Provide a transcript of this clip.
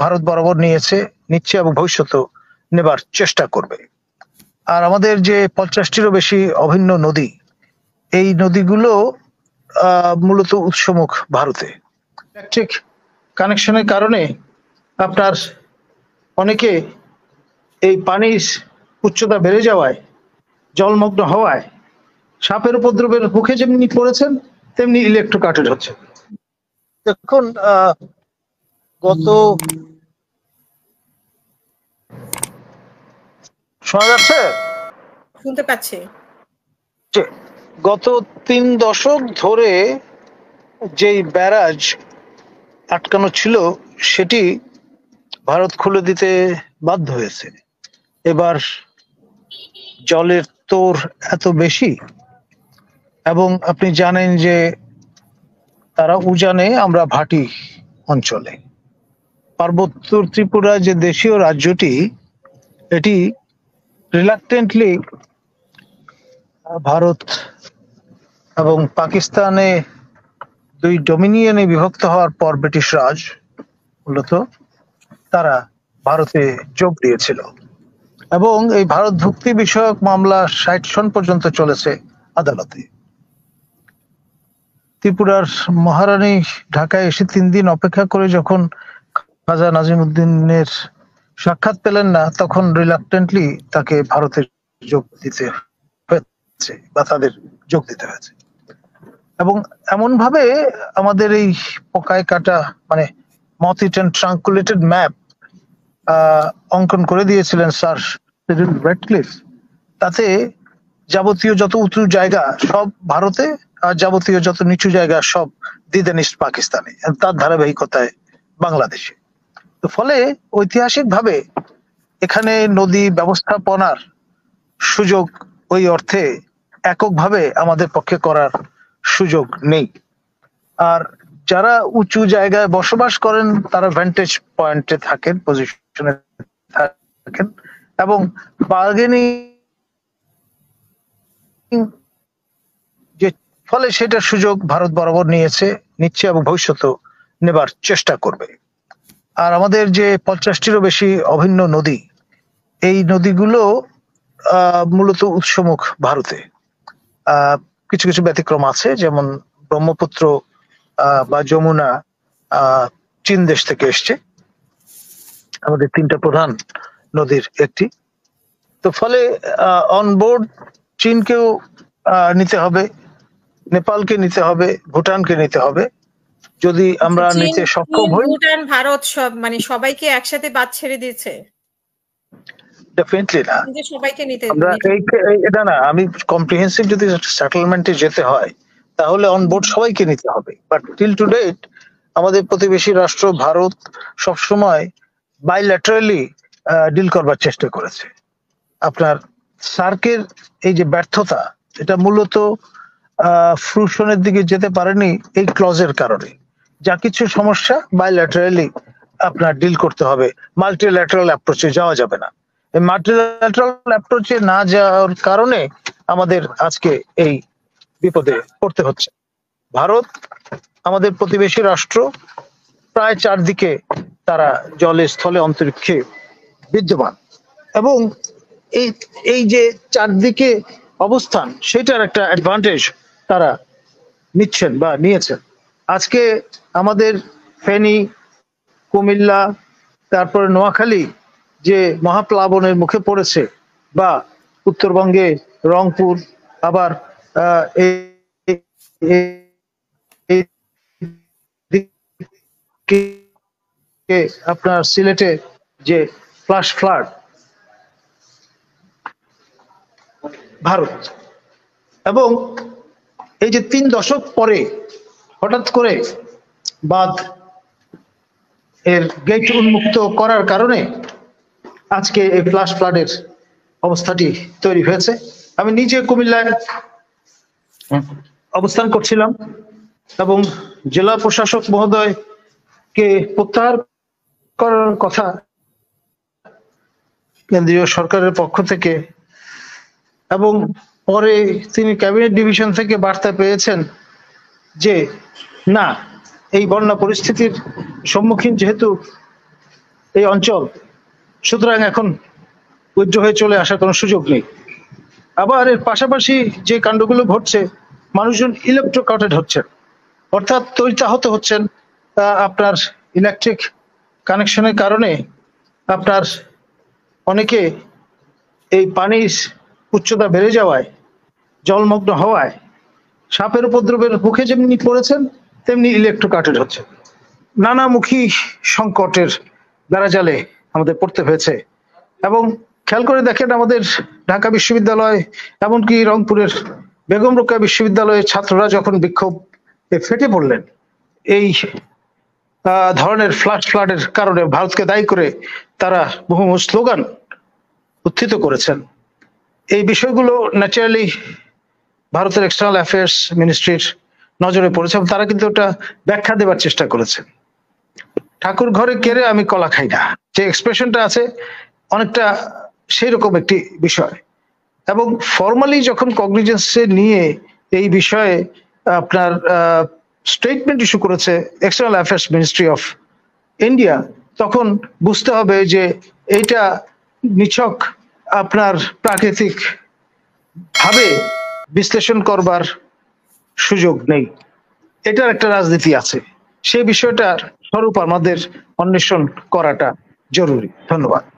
ভারত বরাবর নিয়েছে, নিচ্ছে এবং ভবিষ্যতেও নেবার চেষ্টা করবে। আর আমাদের যে 50টিরও বেশি অভিন্ন নদী, এই নদীগুলো মূলত উৎসমুখ ভারতে। ইলেকট্রিক কানেকশনের কারণে আপনার অনেকে এই পানির উচ্চতা বেড়ে যাওয়ায়, জলমগ্ন হওয়ায় সাপের উপদ্রবের মুখে যেমনি পড়েছেন, তেমনি ইলেকট্রোকাটেড হচ্ছে। দেখুন, গত শোনা যাচ্ছে? শুনতে পাচ্ছি। গত 3 দশক ধরে যেই ব্যারাজ আটকানো ছিল, সেটি ভারত খুলে দিতে বাধ্য হয়েছে। এবার জলের তোর এত বেশি, এবং আপনি জানেন যে তারা উজানে, আমরা ভাটি অঞ্চলে। পার্বত্য ত্রিপুরা যে দেশীয় রাজ্যটি, এটি রিলাক্টেন্টলি ভারত এবং পাকিস্তানে দুই ডোমিনিয়নে বিভক্ত হওয়ার পর ব্রিটিশ রাজ মূলত তারা ভারতে যোগ দিয়েছিল, এবং এই ভারত ভুক্তি বিষয়ক মামলা 60 সন পর্যন্ত চলেছে আদালতে। ত্রিপুরার মহারানী ঢাকায় এসে 3 দিন অপেক্ষা করে যখন খাজা নাজিমুদ্দিনের সাক্ষাৎ পেলেন না, তখন রিলাক্টেন্টলি তাকে ভারতে যোগ দিতে হয়েছে, বা তাদের যোগ দিতে হয়েছে। এবং এমন ভাবে আমাদের এই পোকায় কাটা, মানে মথ ইটেন ট্রাঙ্কুলেটেড ম্যাপ অঙ্কন করে দিয়েছিলেন স্যার সিরিল রেডক্লিফ। তাতে যাবতীয় যত উঁচু জায়গা সব ভারতে, আর যাবতীয় যত নিচু জায়গা সব দিদেন ইস্ট পাকিস্তানে, তার ধারাবাহিকতায় বাংলাদেশে। তো ফলে ঐতিহাসিক ভাবে এখানে নদী ব্যবস্থাপনার সুযোগ ওই অর্থে এককভাবে আমাদের পক্ষে করার সুযোগ নেই। আর যারা উঁচু জায়গায় বসবাস করেন, তারা ভ্যান্টেজ পয়েন্টে থাকেন, পজিশনে থাকেন, এবং বার্গেনিং, যে ফলে সেটার সুযোগ ভারত বরাবর নিয়েছে, নিচ্ছে এবং ভবিষ্যতেও নেবার চেষ্টা করবে। আর আমাদের যে 50টিরও বেশি অভিন্ন নদী, এই নদীগুলো মূলত উৎসমুখ ভারতে। কিছু কিছু ব্যতিক্রম আছে, যেমন ব্রহ্মপুত্র বা যমুনা চীন দেশ থেকে এসছে, আমাদের 3টা প্রধান নদীর একটি। তো ফলে অনবোর্ড চীনকেও নিতে হবে, নেপালকে নিতে হবে, ভুটানকে নিতে হবে। যদি আমরা নিতে সক্ষম হই, ভুটান, ভারত সব, মানে সবাইকে একসাথে বাদ ছেড়ে দিয়েছে? ডেফিনেটলি না। সবাইকে নিতে আমরা এটা না, আমি কম্প্রিহেন্সিভ যদি সেটেলমেন্টে যেতে হয়, তাহলে অনবোর্ড সবাইকে নিতে হবে। বাট টিল টু ডেট আমাদের প্রতিবেশী রাষ্ট্র ভারত সবসময় বাইল্যাটারালি ডিল করবার চেষ্টা করেছে। আপনার সার্কের এই যে ব্যর্থতা, এটা মূলত ফ্রুশনের দিকে যেতে পারেনি এই ক্লজের কারণে। যা কিছু সমস্যা বাইল্যাটারালি আপনার ডিল করতে হবে, মাল্টিল্যাটারাল অ্যাপ্রোচে যাওয়া যাবে না। এই মাল্টিল্যাটারাল অ্যাপ্রোচে না যাওয়ার কারণে আমাদের আজকে এই বিপদে পড়তে হচ্ছে। ভারত আমাদের প্রতিবেশী রাষ্ট্র, প্রায় চারদিকে তারা জলে, স্থলে, অন্তরিক্ষে বিদ্যমান, এবং এই যে চারদিকে অবস্থান, সেটার একটা অ্যাডভান্টেজ তারা নিচ্ছেন বা নিয়েছেন। আজকে আমাদের ফেনী, কুমিল্লা, তারপরে নোয়াখালী যে মহাপ্লাবনের মুখে পড়েছে, বা উত্তরবঙ্গে রংপুর, আবার আপনার সিলেটে যে ফ্লাশ ফ্লাড, ভারত। এবং এই যে 3 দশক পরে হঠাৎ করে বাঁধ এর গেট উন্মুক্ত করার কারণে আজকে এই ফ্লাশ ফ্লাডের অবস্থাটি তৈরি হয়েছে। আমি নিজে কুমিল্লায় অবস্থান করছিলাম, এবং জেলা প্রশাসক মহোদয়কে প্রত্যাহার করার কথা কেন্দ্রীয় সরকারের পক্ষ থেকে, এবং পরে তিনি ক্যাবিনেট ডিভিশন থেকে বার্তা পেয়েছেন যে না, এই বন্যা পরিস্থিতির সম্মুখীন যেহেতু এই অঞ্চল, সুতরাং এখন উইথড্র হয়ে চলে আসার কোনো সুযোগ নেই। আবার এর পাশাপাশি যে কাণ্ডগুলো ঘটছে, মানুষজন ইলেকট্রোকাউটেড হচ্ছেন, অর্থাৎ তড়িতাহত হচ্ছেন। আপনার ইলেকট্রিক কানেকশনের কারণে আপনার অনেকে এই পানির উচ্চতা বেড়ে যাওয়ায়, জলমগ্ন হওয়ায় সাপের উপদ্রবের মুখে যেমনি পড়েছেন, তেমনি ইলেকট্রোকাউটেড হচ্ছে। নানামুখী সংকটের বেড়াজালে আমাদের পড়তে হয়েছে। এবং খেয়াল করে দেখেন, আমাদের ঢাকা বিশ্ববিদ্যালয়, এমনকি রংপুরের বেগম রোকেয়া বিশ্ববিদ্যালয়ের ছাত্ররা যখন বিক্ষোভ ফেটে পড়লেন এই ধরনের ফ্লাডের কারণে, ভারতকে দায়ী করে তারা বহু স্লোগান উত্থিত করেছেন। এই বিষয়গুলো ন্যাচারালি ভারতের এক্সটার্নাল অ্যাফেয়ার্স মিনিস্ট্রির নজরে পড়েছে এবং তারা কিন্তু ওটা ব্যাখ্যা দেবার চেষ্টা করেছেন। ঠাকুর ঘরে কেড়ে আমি কলা খাই না, যে এক্সপ্রেশনটা আছে, অনেকটা সেই রকম একটি বিষয়। এবং ফর্মালি যখন কগনিজেন্সে নিয়ে এই বিষয়ে আপনার স্টেটমেন্ট ইস্যু করেছে external affairs ministry of India, তখন বুঝতে হবে যে এইটা নিছক আপনার প্রাকৃতিক ভাবে বিশ্লেষণ করবার সুযোগ নেই, এটার একটা রাজনীতি আছে। সেই বিষয়টার স্বরূপ আমাদের অন্বেষণ করাটা জরুরি। ধন্যবাদ।